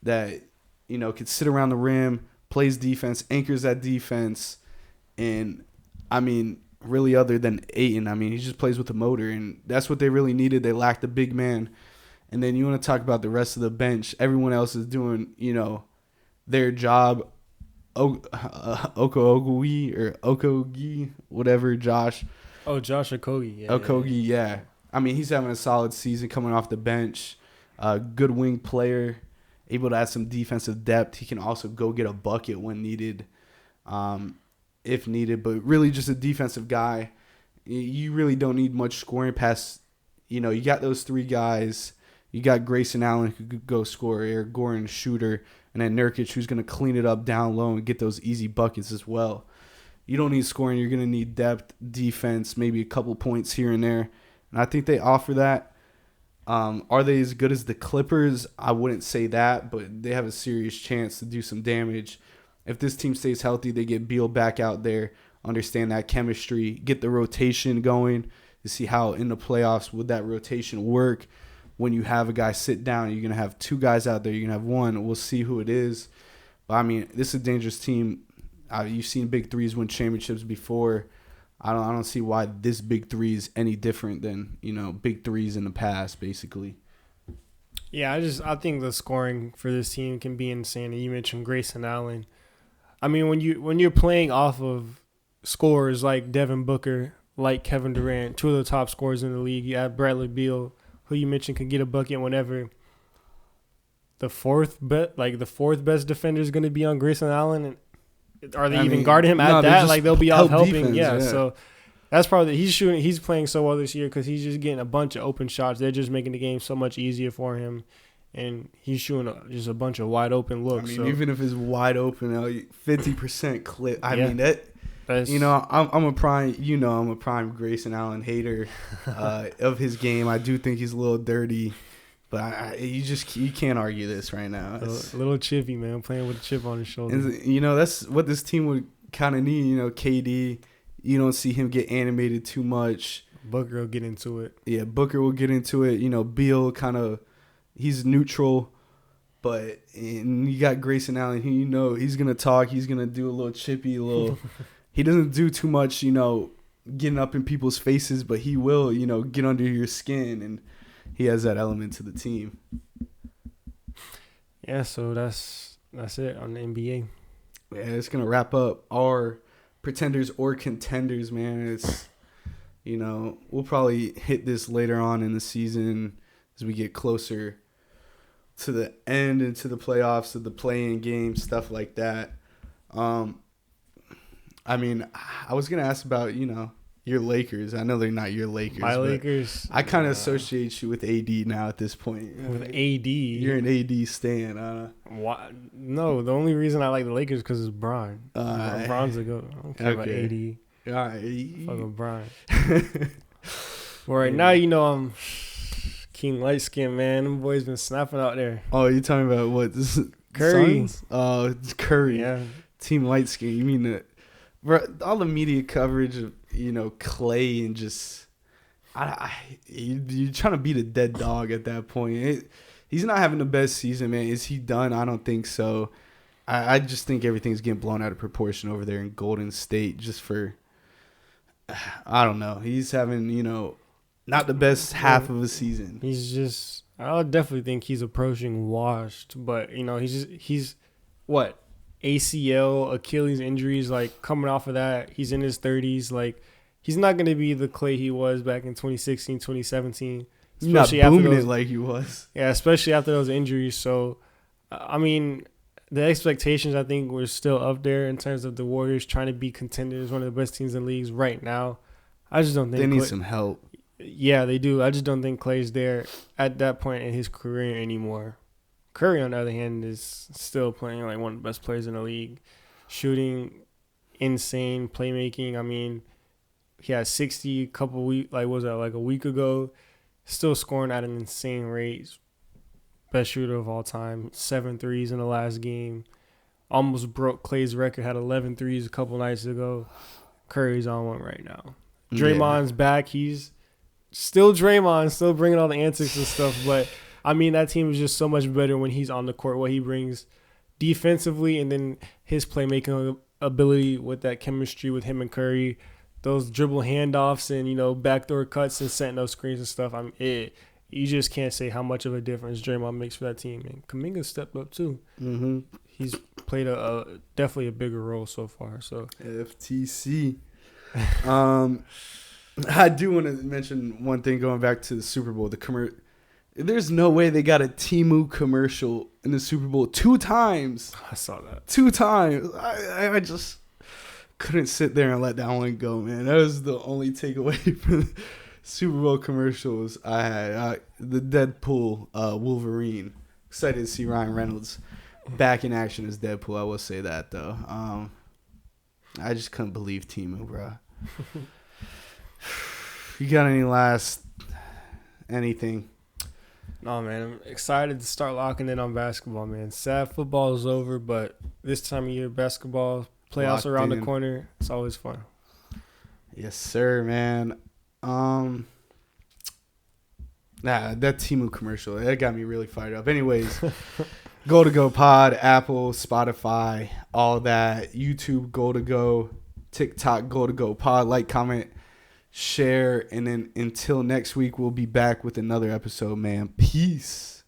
Speaker 1: that, could sit around the rim, plays defense, anchors that defense. And, I mean, really other than Ayton, I mean, he just plays with a motor. And that's what they really needed. They lacked a big man. And then you want to talk about the rest of the bench. Everyone else is doing, their job. Okogie, whatever, Josh.
Speaker 2: Oh, Josh Okogie. Yeah,
Speaker 1: Okogie, yeah. I mean, he's having a solid season coming off the bench. Good wing player, able to add some defensive depth. He can also go get a bucket when needed, if needed. But really just a defensive guy. You really don't need much scoring past, you got those three guys. You got Grayson Allen who could go score, Eric Gordon, shooter, and then Nurkic who's going to clean it up down low and get those easy buckets as well. You don't need scoring. You're going to need depth, defense, maybe a couple points here and there. And I think they offer that. Are they as good as the Clippers? I wouldn't say that, but they have a serious chance to do some damage. If this team stays healthy, they get Beal back out there, understand that chemistry, get the rotation going to see how in the playoffs would that rotation work. When you have a guy sit down, you're going to have two guys out there. You're going to have one. We'll see who it is. But, I mean, this is a dangerous team. You've seen big threes win championships before. I don't see why this big three is any different than, big threes in the past, basically.
Speaker 2: Yeah, I think the scoring for this team can be insane. You mentioned Grayson Allen. I mean, when you're playing off of scorers like Devin Booker, like Kevin Durant, two of the top scorers in the league, you have Bradley Beal, who you mentioned can get a bucket whenever. The fourth best defender is going to be on Grayson Allen. Are they even guarding him at that? Like, they'll be out helping.
Speaker 1: Defense, yeah.
Speaker 2: So that's probably he's playing so well this year because he's just getting a bunch of open shots. They're just making the game so much easier for him, and he's shooting just a bunch of wide open looks.
Speaker 1: Even if it's wide open, 50% clip. I mean that's I'm a prime Grayson Allen hater of his game. I do think he's a little dirty. But you can't argue this right now.
Speaker 2: It's a little chippy, man, playing with a chip on his shoulder.
Speaker 1: That's what this team would kind of need. KD, you don't see him get animated too much.
Speaker 2: Booker will get into it.
Speaker 1: Yeah, Booker will get into it. Beal he's neutral. And you got Grayson Allen, who he's going to talk. He's going to do a little chippy, he doesn't do too much, getting up in people's faces, but he will, get under your skin, and he has that element to the team. Yeah,
Speaker 2: so that's it on the NBA.
Speaker 1: Yeah, it's gonna wrap up our pretenders or contenders, man. It's we'll probably hit this later on in the season as we get closer to the end and to the playoffs, to the play-in game, stuff like that. I mean, I was gonna ask about your Lakers. I know they're not your Lakers.
Speaker 2: My Lakers.
Speaker 1: I kind of associate you with AD now at this point.
Speaker 2: With AD? You're
Speaker 1: an AD stan.
Speaker 2: Why? No, the only reason I like the Lakers is because it's Bron. Bron's a good. I don't care about AD.
Speaker 1: All right.
Speaker 2: Fucking Bron. Well, right now, I'm King Light Skin, man. Them boys been snapping out there.
Speaker 1: Oh, you talking about what?
Speaker 2: Curry.
Speaker 1: Oh, it's Curry.
Speaker 2: Yeah.
Speaker 1: Team Light Skin. You mean all the media coverage of Clay and just you're trying to beat a dead dog at that point. He's not having the best season, man. Is he done? I don't think so. I just think everything's getting blown out of proportion over there in Golden State just for I don't know. He's having, not the best half of a season.
Speaker 2: I definitely think he's approaching washed, but he's what? ACL, Achilles injuries, coming off of that. He's in his 30s. He's not going to be the Clay he was back in 2016, 2017.
Speaker 1: Not booming it like he was.
Speaker 2: Yeah, especially after those injuries. So, I mean, the expectations, I think, were still up there in terms of the Warriors trying to be contenders, one of the best teams in the leagues right now. I just don't think
Speaker 1: they need some help.
Speaker 2: Yeah, they do. I just don't think Clay's there at that point in his career anymore. Curry, on the other hand, is still playing like one of the best players in the league. Shooting, insane playmaking. I mean, he had 60 a week ago. Still scoring at an insane rate. Best shooter of all time. 7 threes in the last game. Almost broke Clay's record. Had 11 threes a couple nights ago. Curry's on one right now. Draymond's back. He's still Draymond, still bringing all the antics and stuff, but I mean, that team is just so much better when he's on the court, what he brings defensively, and then his playmaking ability with that chemistry with him and Curry, those dribble handoffs and, backdoor cuts and setting those screens and stuff. You just can't say how much of a difference Draymond makes for that team. And Kuminga stepped up too.
Speaker 1: Mm-hmm.
Speaker 2: He's played definitely a bigger role so far. So
Speaker 1: FTC. I do want to mention one thing going back to the Super Bowl. There's no way they got a Temu commercial in the Super Bowl 2 times.
Speaker 2: I saw that.
Speaker 1: 2 times. I just couldn't sit there and let that one go, man. That was the only takeaway from the Super Bowl commercials I had. The Deadpool Wolverine. Excited to see Ryan Reynolds back in action as Deadpool. I will say that, though. I just couldn't believe Temu, bro. You got anything?
Speaker 2: No, man. I'm excited to start locking in on basketball, man. Sad football is over, but this time of year, basketball, playoffs around the corner. It's always fun.
Speaker 1: Yes, sir, man. That Temu commercial, that got me really fired up. Anyways, Go to Go Pod, Apple, Spotify, all that. YouTube, Go to Go. TikTok, Go to Go Pod. Like, comment, share, and then until next week, we'll be back with another episode, man. Peace.